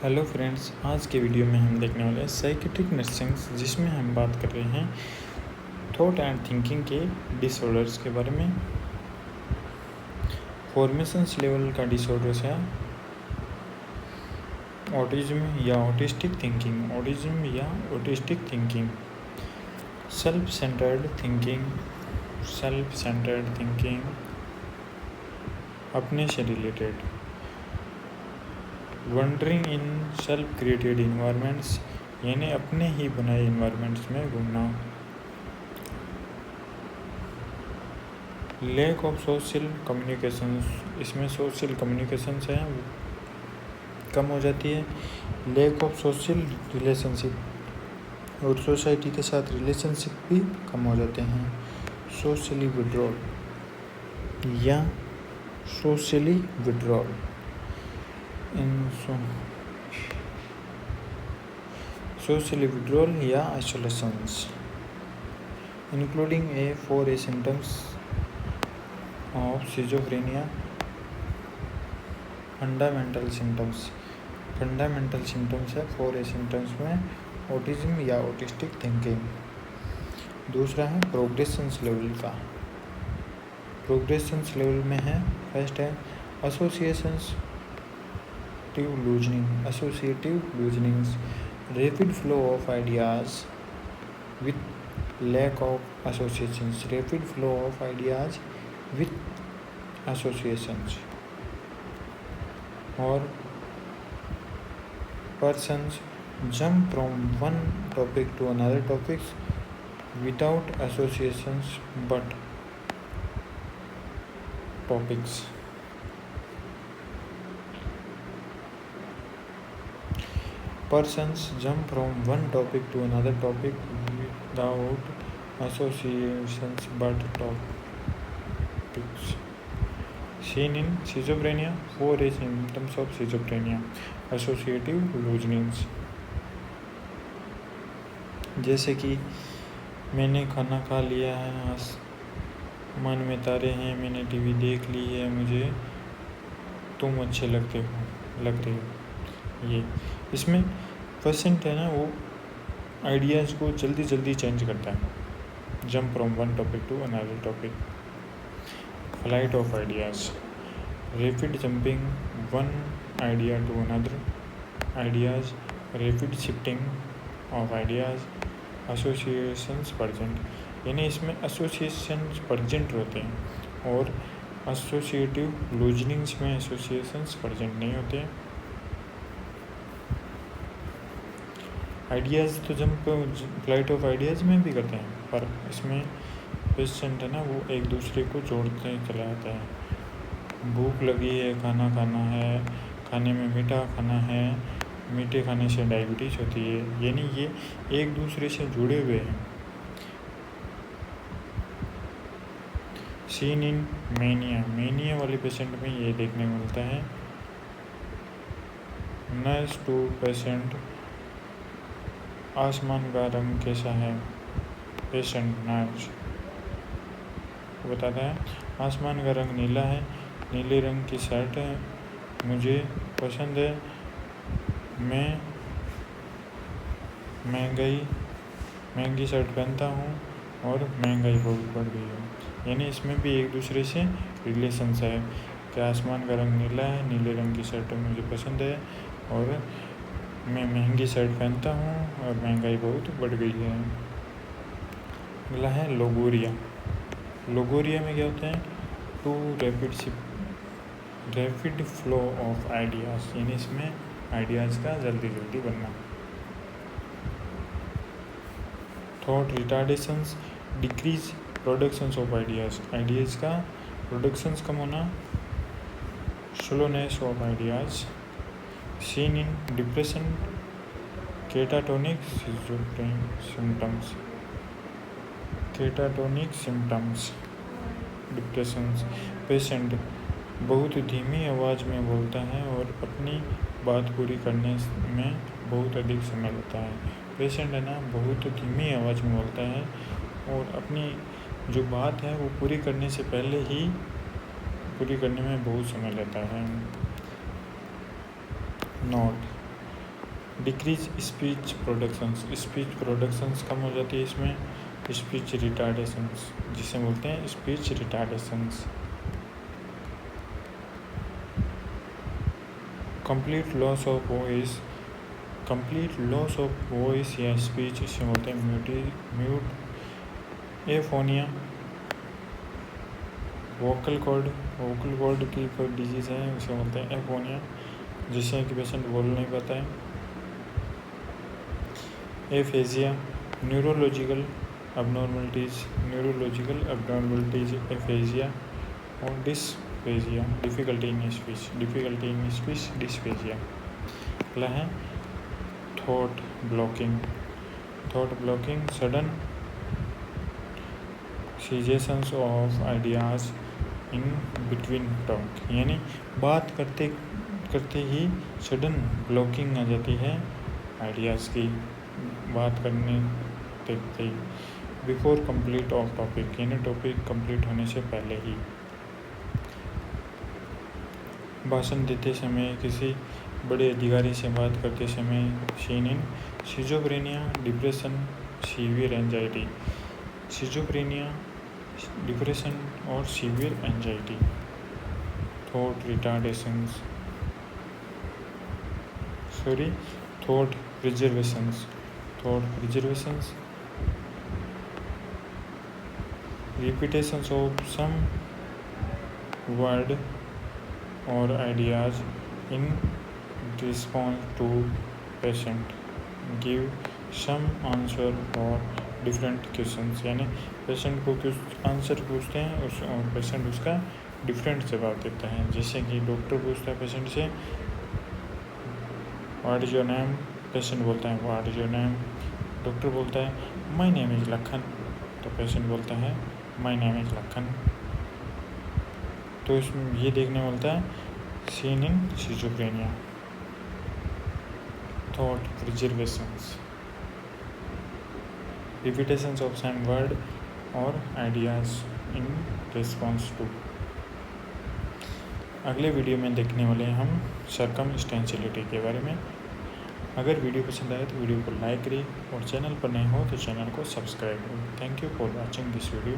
Hello friends, आज के video में हम देखने वाले हैं साइकेट्रिक नर्सिंग, जिसमें हम बात कर रहे हैं थॉट एंड थिंकिंग के डिसऑर्डर्स के बारे में। फॉर्मेशंस लेवल का डिसऑर्डर्स है ऑटिज्म या ऑटिस्टिक थिंकिंग, ऑटिज्म या autistic thinking, self centred thinking, अपने से related, wondering in self created environments यानी अपने ही बनाए इन्वायरमेंट्स में घूमना, लैक ऑफ सोशल कम्युनिकेशंस, इसमें सोशल कम्युनिकेशंस है कम हो जाती है, लैक ऑफ सोशल रिलेशनशिप और सोसाइटी के साथ रिलेशनशिप भी कम हो जाते हैं, सोशली विड्रॉल या सोशली विड्रॉल सोशली विड्रॉल या isolations, including a 4A symptoms of schizophrenia, fundamental symptoms है 4A सिम्टम्स में ऑटिज्म या ऑटिस्टिक थिंकिंग। दूसरा है प्रोग्रेशंस लेवल का। प्रोग्रेशंस लेवल में है, फर्स्ट है associative loosenings, rapid flow of ideas with lack of associations, rapid flow of ideas with associations, और persons jump from one topic to another topics without associations but topics. Persons jump from one topic to another topic without associations but topics. Seen in schizophrenia, 4A symptoms of schizophrenia, associative loosenings, जैसे कि मैंने खाना खा लिया है, मन में तारे हैं, मैंने टीवी देख ली है, मुझे तुम अच्छे लग रहे हो। ये इसमें पेशेंट है ना, वो आइडियाज़ को जल्दी चेंज करता है। Jump from one topic to another topic, flight of ideas, rapid jumping one idea to another ideas, rapid shifting of ideas, associations present, यानी इसमें एसोसिएशंस प्रजेंट होते हैं और एसोसिएटिव लूजनिंग्स में एसोसिएशंस प्रजेंट नहीं होते हैं। आइडियाज़ तो जंप फ्लाइट ऑफ आइडियाज़ में भी करते हैं, पर इसमें पेशेंट है ना, वो एक दूसरे को जोड़ते चला जाता है। भूख लगी है, खाना खाना है, खाने में मीठा खाना है, मीठे खाने से डायबिटीज़ होती है, यानी ये एक दूसरे से जुड़े हुए हैं। सीन इन मेनिया वाले पेशेंट में ये देखने को मिलता है। नर्स टू पेशेंट, आसमान का रंग कैसा है, पेशेंट नर्स बताता है आसमान का रंग नीला है, नीले रंग की शर्ट है मुझे पसंद है, मैं महंगी शर्ट पहनता हूँ और महंगाई बहुत बढ़ गई है। यानी इसमें भी एक दूसरे से रिलेशंस है कि आसमान का रंग नीला है, नीले रंग की शर्ट मुझे पसंद है और मैं महंगी शर्ट पहनता हूँ और महंगाई बहुत बढ़ गई है। अगला है लोगोरिया में क्या होता है, two rapid flow of ideas, यानी इसमें आइडियाज़ का जल्दी बनना। Thought retardations, decrease productions of ideas का प्रोडक्शंस कम होना, slowness of ideas. Seen in depression, catatonic symptoms, depressions, patient बहुत धीमी आवाज़ में बोलता है और अपनी बात पूरी करने में बहुत अधिक समय लगता है। पेशेंट है ना, बहुत धीमी आवाज़ में बोलता है और अपनी जो बात है वो पूरी करने से पहले ही पूरी करने में बहुत समय लेता है। नोट, डिक्रीज स्पीच प्रोडक्शंस कम हो जाती है इसमें। स्पीच रिटार्डेशंस जिसे बोलते हैं speech retardations. Complete loss of voice या स्पीच इसे बोलते हैं म्यूट एफोनिया। वोकल कॉर्ड की कोई डिजीज़ है उसे बोलते हैं एफोनिया, जिससे कि पेशेंट बोल नहीं पाता है। एफेजिया न्यूरोलॉजिकल अबनॉर्मलिटीज एफेजिया और dysphagia difficulty in speech dysphagia. अगला है thought blocking sudden cessations of ideas in between talk, यानी बात करते ही सडन ब्लॉकिंग आ जाती है आइडियाज़ की, बात करने देखते ही। बिफोर कंप्लीट ऑफ टॉपिक, यानी टॉपिक कंप्लीट होने से पहले ही। भाषण देते समय, किसी बड़े अधिकारी से बात करते समय। Seen in schizophrenia, depression, severe anxiety. Schizophrenia, depression और severe anxiety. Thought perseverations repetitions of some word और ideas in response to patient. Give some answer for different questions, यानी पेशेंट को कुछ आंसर पूछते हैं और पेशेंट उसका डिफरेंट जवाब देता है। जैसे कि डॉक्टर पूछता है पेशेंट से what is your name, patient बोलता है what is your name. Doctor बोलता है माय नेम इज़ लखन, तो पेशेंट बोलता है माय नेम इज़ लखन। तो इसमें ये देखने मिलता है seen in schizophrenia. Thought perseverations repetitions of some word और आइडियाज इन रिस्पॉन्स टू। अगले वीडियो में देखने वाले हैं हम सर्कमस्टेंशियलिटी के बारे में। अगर वीडियो पसंद आए तो वीडियो को लाइक करिए और चैनल पर नए हो तो चैनल को सब्सक्राइब करें। Thank you for watching this video.